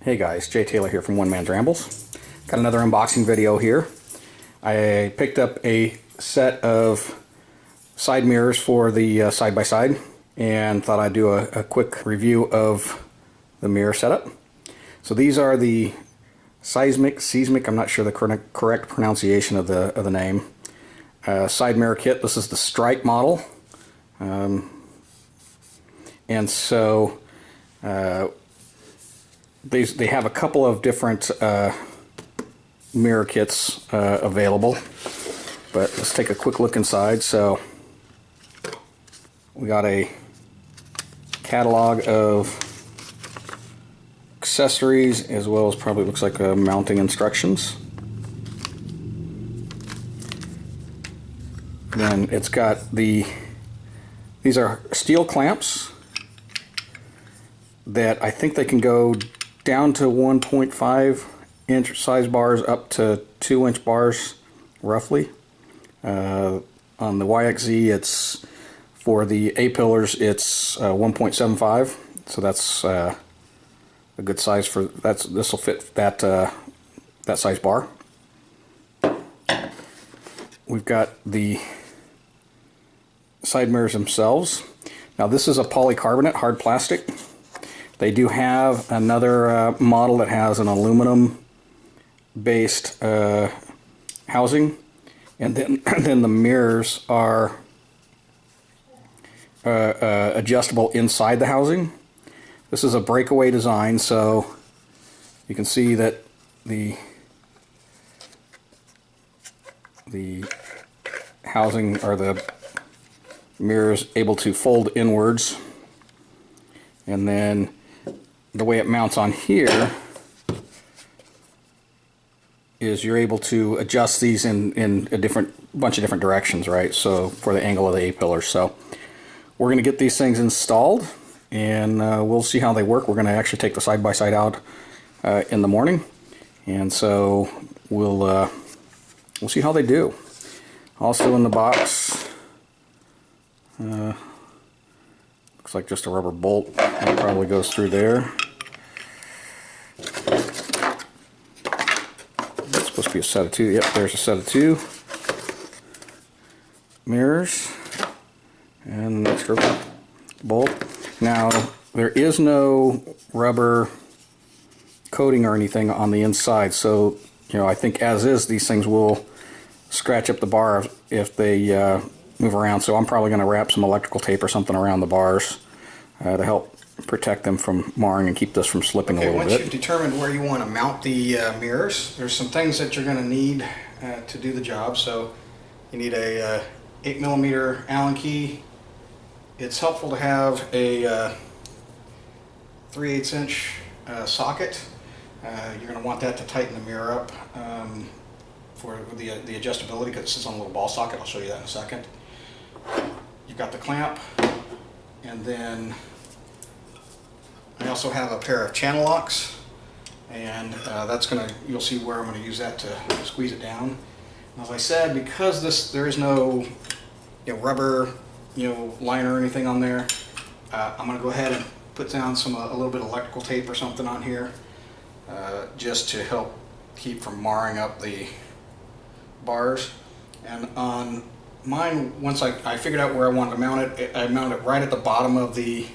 Hey guys, Jay Taylor here from One Man's Rambles. Got another unboxing video here. I picked up a set of side mirrors for the side-by-side and thought I'd do a quick review of the mirror setup. So these are the Seizmik, I'm not sure the correct pronunciation of the name, side mirror kit. This is the Strike model. And so they have a couple of different mirror kits available, but let's take a quick look inside. So we got a catalog of accessories as well as probably looks like mounting instructions. Then it's got these are steel clamps that I think they can go down to 1.5 inch size bars up to 2 inch bars roughly. On the YXZ, it's for the A pillars, it's 1.75, so that's a good size for this will fit that that size bar. We've got the side mirrors themselves. Now this is a polycarbonate hard plastic. They do have another model that has an aluminum based housing, and then the mirrors are adjustable inside the housing. This is a breakaway design, so you can see that the housing or the mirror is able to fold inwards, and then the way it mounts on here is you're able to adjust these in a bunch of different directions, right? So for the angle of the A-pillars. So we're going to get these things installed, and we'll see how they work. We're going to actually take the side-by-side out in the morning, and so we'll see how they do. Also in the box, looks like just a rubber bolt that probably goes through there. It's supposed to be a set of two. Yep, there's a set of two mirrors and an extra bolt. Now there is no rubber coating or anything on the inside, so I think as is these things will scratch up the bar if they move around. So I'm probably going to wrap some electrical tape or something around the bars to help protect them from marring and keep this from slipping a little bit. Once you've determined where you want to mount the mirrors, there's some things that you're going to need to do the job. So you need a 8mm Allen key. It's helpful to have a 3/8 inch socket. You're going to want that to tighten the mirror up for the adjustability, because it sits on a little ball socket. I'll show you that in a second. You've got the clamp, and then I also have a pair of channel locks, and you'll see where I'm going to use that to squeeze it down. And as I said, because there is no rubber liner or anything on there, I'm going to go ahead and put down a little bit of electrical tape or something on here, just to help keep from marring up the bars. And on mine, once I figured out where I wanted to mount it, I mounted it right at the bottom of the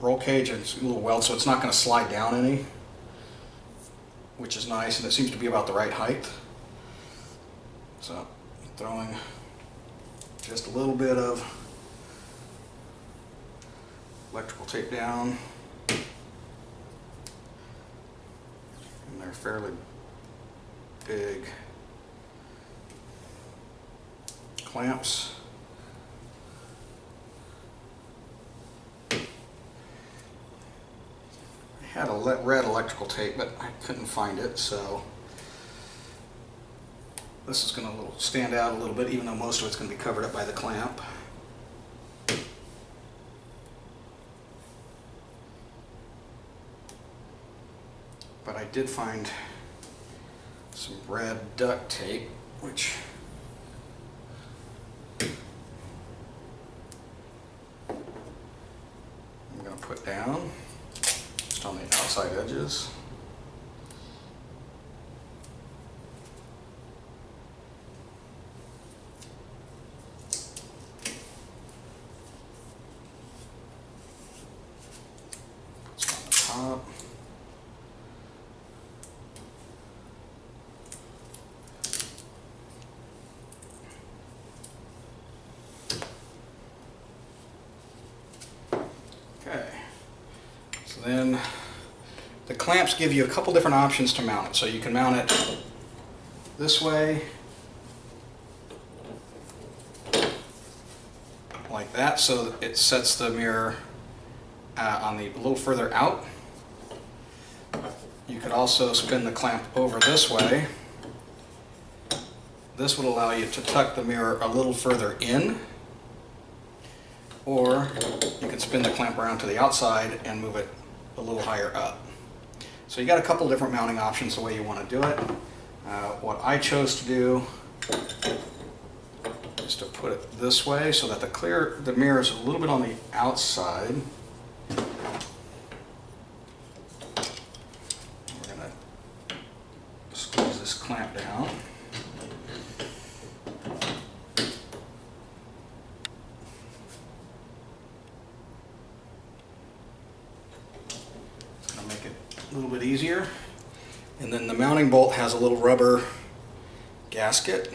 roll cage. It's a little weld, so it's not going to slide down any, which is nice, and it seems to be about the right height. So throwing just a little bit of electrical tape down, and they're fairly big clamps. I had a red electrical tape, but I couldn't find it, so this is going to stand out a little bit, even though most of it's going to be covered up by the clamp. But I did find some red duct tape, which I'm going to put down. just on the outside edges. Top. Okay, so then the clamps give you a couple different options to mount it. So you can mount it this way, like that, so it sets the mirror on the a little further out. You could also spin the clamp over this way. This would allow you to tuck the mirror a little further in, or you can spin the clamp around to the outside and move it a little higher up. So you got a couple different mounting options the way you want to do it. What I chose to do is to put it this way so that the mirror is a little bit on the outside. We're going to squeeze this clamp down. It's going to make it a little bit easier. And then the mounting bolt has a little rubber gasket.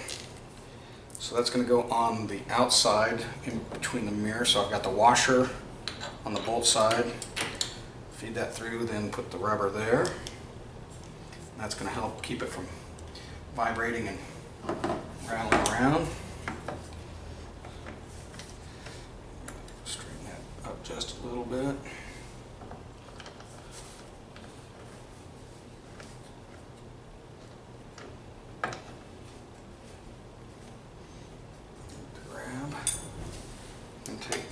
So that's going to go on the outside in between the mirror. So I've got the washer on the bolt side. Feed that through, then put the rubber there. That's going to help keep it from vibrating and rattling around. Straighten that up just a little bit. Grab and take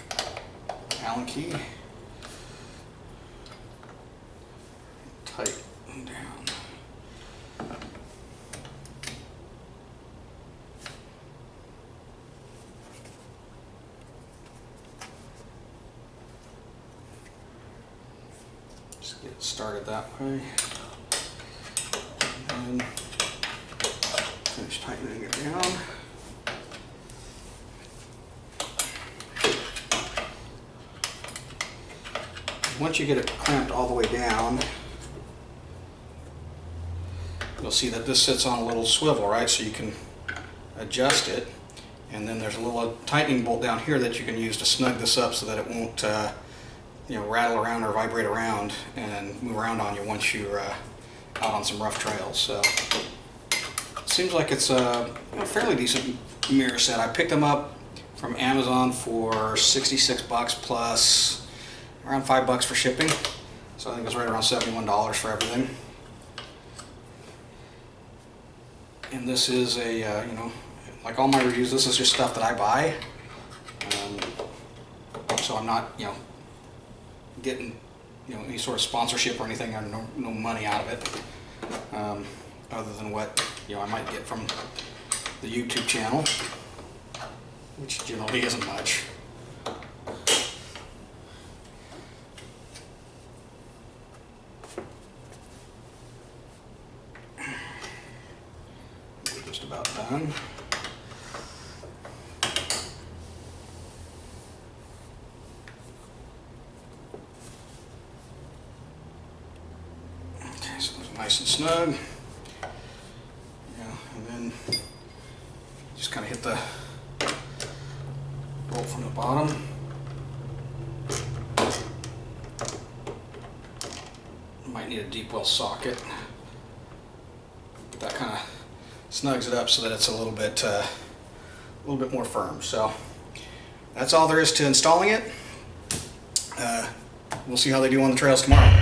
Allen key. Tighten down. Just get it started that way. And then finish tightening it down. Once you get it clamped all the way down, you'll see that this sits on a little swivel, right? So you can adjust it. And then there's a little tightening bolt down here that you can use to snug this up so that it won't rattle around or vibrate around and move around on you once you're out on some rough trails. So it seems like it's a fairly decent mirror set. I picked them up from Amazon for 66 bucks plus around $5 for shipping. So I think it was right around $71 for everything. And this is a, like all my reviews, this is just stuff that I buy. So I'm not, getting, any sort of sponsorship or anything, or no money out of it, other than what, I might get from the YouTube channel, which generally isn't much. We're just about done. Okay, so those are nice and snug. And then just kind of hit the bolt from the bottom. Might need a deep well socket, but that kind of snugs it up so that it's a little bit more firm. So that's all there is to installing it. We'll see how they do on the trails tomorrow.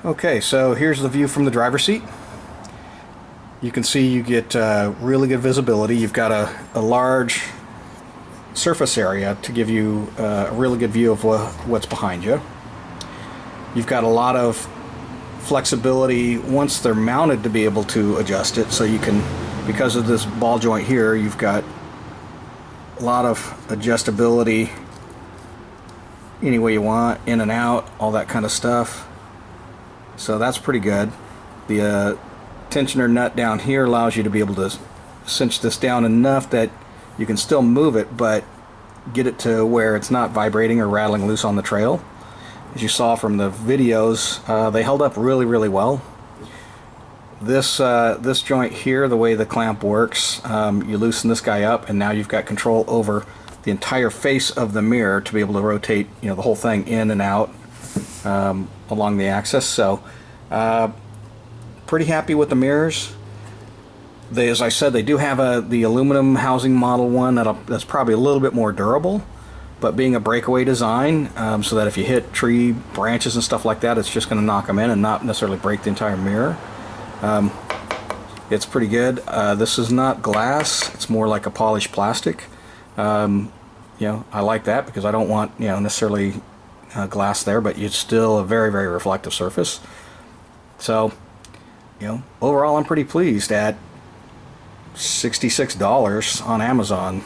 Okay, so here's the view from the driver's seat. You can see you get really good visibility. You've got a large surface area to give you a really good view of what's behind you. You've got a lot of flexibility once they're mounted to be able to adjust it, so you can, because of this ball joint here, you've got a lot of adjustability any way you want, in and out, all that kind of stuff. So that's pretty good. The tensioner nut down here allows you to be able to cinch this down enough that you can still move it, but get it to where it's not vibrating or rattling loose on the trail. As you saw from the videos, they held up really, really well. This joint here, the way the clamp works, you loosen this guy up, and now you've got control over the entire face of the mirror to be able to rotate, you know, the whole thing in and out along the axis. So pretty happy with the mirrors. As I said, they do have the aluminum housing model one that's probably a little bit more durable, but being a breakaway design, so that if you hit tree branches and stuff like that, it's just going to knock them in and not necessarily break the entire mirror. It's pretty good. This is not glass, it's more like a polished plastic. You know, I like that because I don't want, you know, necessarily glass there, but it's still a very, very reflective surface. So, you know, overall I'm pretty pleased at $66 on Amazon.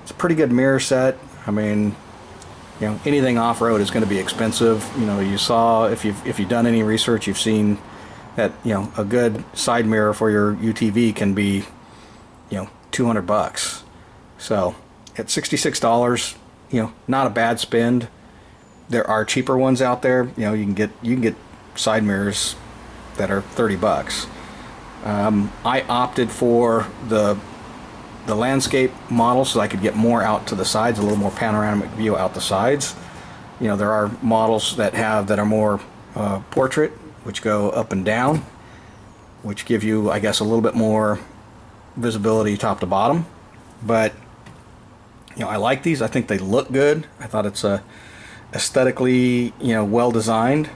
It's a pretty good mirror set. I mean, you know, anything off-road is going to be expensive. You know, you saw, if you've done any research, you've seen that, you know, a good side mirror for your UTV can be, you know, $200. So at $66, you know, not a bad spend. There are cheaper ones out there. You know, you can get side mirrors that are $30. I opted for the landscape model so I could get more out to the sides, a little more panoramic view out the sides. You know, there are models that are more portrait, which go up and down, which give you, I guess, a little bit more visibility top to bottom. But you know, I like these. I think they look good. I thought it's aesthetically, you know, well designed.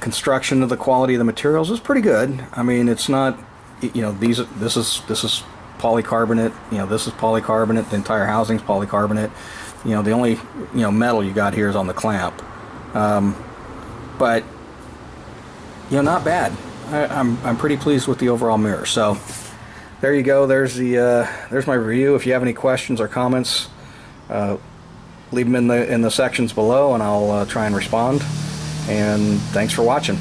Construction of the quality of the materials is pretty good. I mean, it's not, you know, this is polycarbonate. You know, this is polycarbonate. The entire housing's polycarbonate. You know, the only, you know, metal you got here is on the clamp. But you know, not bad. I'm pretty pleased with the overall mirror. So there you go. There's my review. If you have any questions or comments, leave them in the sections below, and I'll try and respond. And thanks for watching.